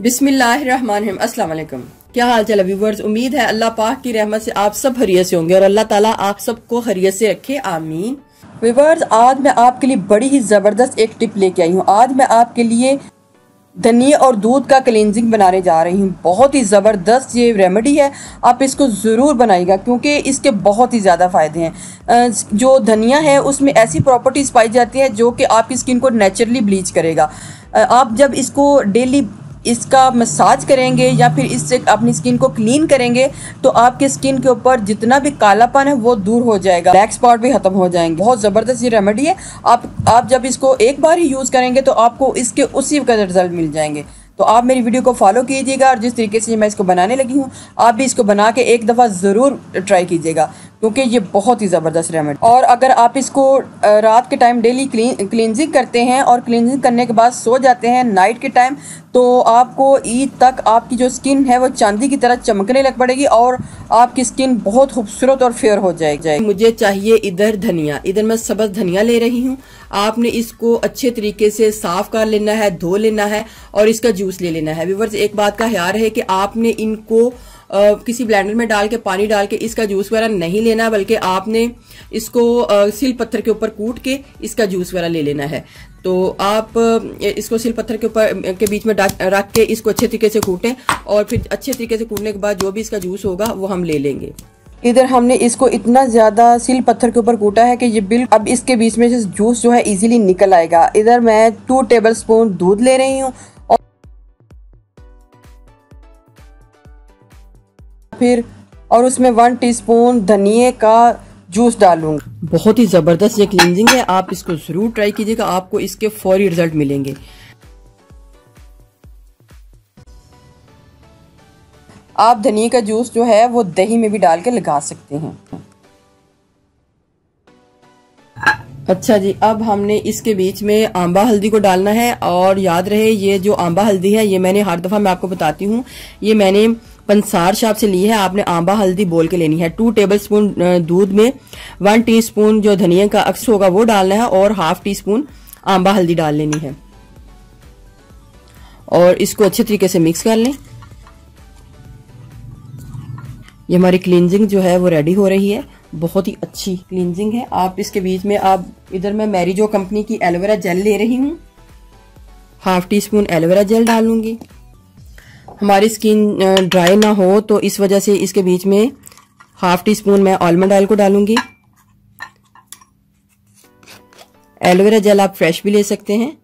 बिस्मिल्लाहिर्रहमानिर्रहीम। अस्सलाम वालेकुम। क्या हाल चाल व्यूअर्स, उम्मीद है अल्लाह पाक की रहमत से आप सब खैरियत से होंगे और अल्लाह ताला आप सबको खैरियत से रखे, आमीन। व्यूअर्स, आज मैं आपके लिए बड़ी ही ज़बरदस्त एक टिप लेके आई हूँ। आज मैं आपके लिए धनिया और दूध का क्लींजिंग बनाने जा रही हूँ। बहुत ही ज़बरदस्त ये रेमेडी है, आप इसको ज़रूर बनाइएगा क्योंकि इसके बहुत ही ज़्यादा फ़ायदे हैं। जो धनिया है उसमें ऐसी प्रॉपर्टीज़ पाई जाती हैं जो कि आपकी स्किन को नेचुरली ब्लीच करेगा। आप जब इसको डेली इसका मसाज करेंगे या फिर इससे अपनी स्किन को क्लीन करेंगे तो आपके स्किन के ऊपर जितना भी कालापन है वो दूर हो जाएगा, ब्लैक स्पॉट भी खत्म हो जाएंगे। बहुत ज़बरदस्त ये रेमेडी है। आप जब इसको एक बार ही यूज़ करेंगे तो आपको इसके उसी का रिजल्ट मिल जाएंगे। तो आप मेरी वीडियो को फॉलो कीजिएगा और जिस तरीके से मैं इसको बनाने लगी हूँ आप भी इसको बना के एक दफ़ा ज़रूर ट्राई कीजिएगा क्योंकि ये बहुत ही ज़बरदस्त रेमेडी। और अगर आप इसको रात के टाइम डेली क्लींजिंग करते हैं और क्लींजिंग करने के बाद सो जाते हैं नाइट के टाइम, तो आपको ईद तक आपकी जो स्किन है वो चांदी की तरह चमकने लग पड़ेगी और आपकी स्किन बहुत खूबसूरत और फेयर हो जाएगी। मुझे चाहिए इधर धनिया, इधर मैं सब्ज़ धनिया ले रही हूँ। आपने इसको अच्छे तरीके से साफ कर लेना है, धो लेना है और इसका जूस ले लेना है। व्यूअर्स, एक बात का ख्याल है कि आपने इनको किसी ब्लेंडर में डाल के पानी डाल के इसका जूस वगैरह नहीं लेना, बल्कि आपने इसको सिल पत्थर के ऊपर कूट के इसका जूस वगैरह ले लेना है। तो आप इसको सिल पत्थर के ऊपर के बीच में रख के इसको अच्छे तरीके से कूटें और फिर अच्छे तरीके से कूटने के बाद जो भी इसका जूस होगा वो हम ले लेंगे। इधर हमने इसको इतना ज़्यादा सिल पत्थर के ऊपर कूटा है कि ये बिल्कुल अब इसके बीच में से जूस जो है इजीली निकल आएगा। इधर मैं 2 टेबलस्पून दूध ले रही हूँ और उसमें 1 टीस्पून धनिए का जूस डालूंगी। बहुत ही ज़बरदस्त ये क्लींजिंग है, आप इसको ज़रूर ट्राई कीजिएगा, आपको इसके फौरी रिजल्ट मिलेंगे। आप धनिए का जूस जो है वो दही में भी डाल के लगा सकते हैं। अच्छा जी, अब हमने इसके बीच में आंबा हल्दी को डालना है और याद रहे ये जो आंबा हल्दी है ये मैंने हर दफ़ा मैं आपको बताती हूँ, ये मैंने पंसार शॉप से ली है। आपने आंबा हल्दी बोल के लेनी है। 2 टेबलस्पून दूध में 1 टीस्पून जो धनिया का अक्स होगा वो डालना है और ½ टीस्पून आंबा हल्दी डाल लेनी है और इसको अच्छे तरीके से मिक्स कर लें। ये हमारी क्लींजिंग जो है वो रेडी हो रही है, बहुत ही अच्छी क्लींजिंग है। आप इसके बीच में आप इधर मैं मैरिजो कंपनी की एलोवेरा जेल ले रही हूँ, ½ टीस्पून एलोवेरा जेल डालूंगी। हमारी स्किन ड्राई ना हो तो इस वजह से इसके बीच में ½ टीस्पून मैं आलमंड ऑयल को डालूंगी। एलोवेरा जेल आप फ्रेश भी ले सकते हैं।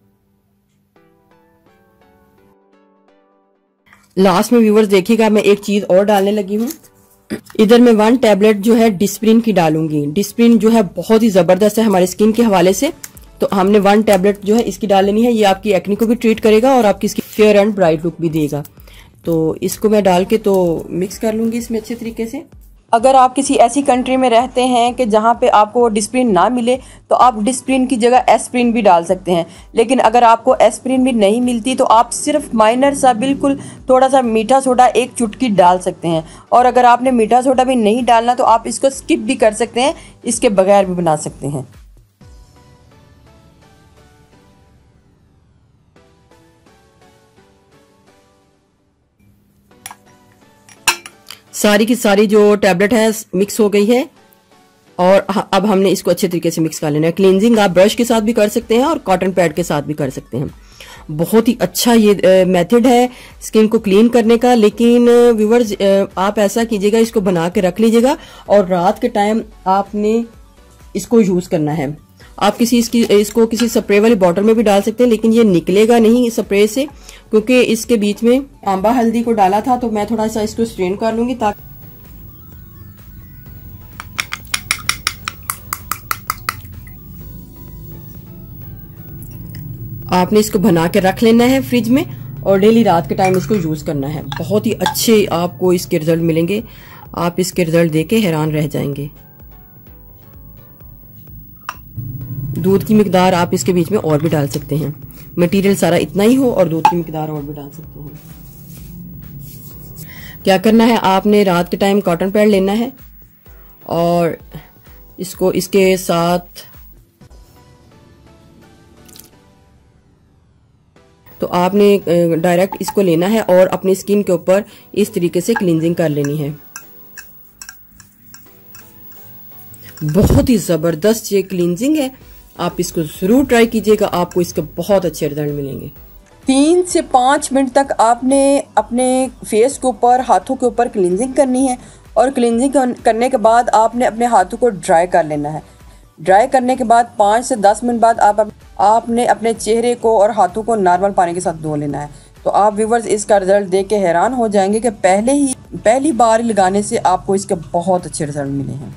लास्ट में व्यूअर्स देखिएगा मैं एक चीज और डालने लगी हूँ। इधर मैं 1 टैबलेट जो है डिस्प्रिन की डालूंगी। डिस्प्रिन जो है बहुत ही जबरदस्त है हमारी स्किन के हवाले से, तो हमने 1 टैबलेट जो है इसकी डाल लेनी है। ये आपकी एक्ने को भी ट्रीट करेगा और आपकी skin fair and bright look भी देगा। तो इसको मैं डाल के तो मिक्स कर लूंगी इसमें अच्छे तरीके से। अगर आप किसी ऐसी कंट्री में रहते हैं कि जहाँ पे आपको डिस्प्रिन ना मिले तो आप डिस्प्रिन की जगह एस्प्रिन भी डाल सकते हैं। लेकिन अगर आपको एस्प्रिन भी नहीं मिलती तो आप सिर्फ माइनर सा बिल्कुल थोड़ा सा मीठा सोडा 1 चुटकी डाल सकते हैं। और अगर आपने मीठा सोडा भी नहीं डालना तो आप इसको स्किप भी कर सकते हैं, इसके बगैर भी बना सकते हैं। सारी की सारी जो टैबलेट है मिक्स हो गई है और अब हमने इसको अच्छे तरीके से मिक्स कर लेना है। क्लींजिंग आप ब्रश के साथ भी कर सकते हैं और कॉटन पैड के साथ भी कर सकते हैं। बहुत ही अच्छा ये मेथड है स्किन को क्लीन करने का। लेकिन व्यूअर्स, आप ऐसा कीजिएगा, इसको बना के रख लीजिएगा और रात के टाइम आपने इसको यूज करना है। आप इसको किसी स्प्रे वाली बॉटल में भी डाल सकते हैं, लेकिन ये निकलेगा नहीं स्प्रे से क्योंकि इसके बीच में आंबा हल्दी को डाला था। तो मैं थोड़ा सा इसको स्ट्रेन कर लूंगी ताकि आपने इसको बना के रख लेना है फ्रिज में और डेली रात के टाइम इसको यूज करना है। बहुत ही अच्छे आपको इसके रिजल्ट मिलेंगे, आप इसके रिजल्ट देके हैरान रह जाएंगे। दूध की मिकदार आप इसके बीच में और भी डाल सकते हैं। मटेरियल सारा इतना ही हो और दूध की मिकदार और भी डाल सकते हैं। क्या करना है, आपने रात के टाइम कॉटन पैड लेना है और इसको इसके साथ तो आपने डायरेक्ट इसको लेना है और अपनी स्किन के ऊपर इस तरीके से क्लींजिंग कर लेनी है। बहुत ही ज़बरदस्त ये क्लींजिंग है, आप इसको ज़रूर ट्राई कीजिएगा, आपको इसके बहुत अच्छे रिजल्ट मिलेंगे। 3 से 5 मिनट तक आपने अपने फेस के ऊपर, हाथों के ऊपर क्लींजिंग करनी है और क्लींजिंग करने के बाद आपने अपने हाथों को ड्राई कर लेना है। ड्राई करने के बाद 5 से 10 मिनट बाद आपने अपने चेहरे को और हाथों को नॉर्मल पानी के साथ धो लेना है। तो आप व्यूवर्स इसका रिजल्ट देख के हैरान हो जाएंगे कि पहली बार लगाने से आपको इसके बहुत अच्छे रिजल्ट मिले हैं।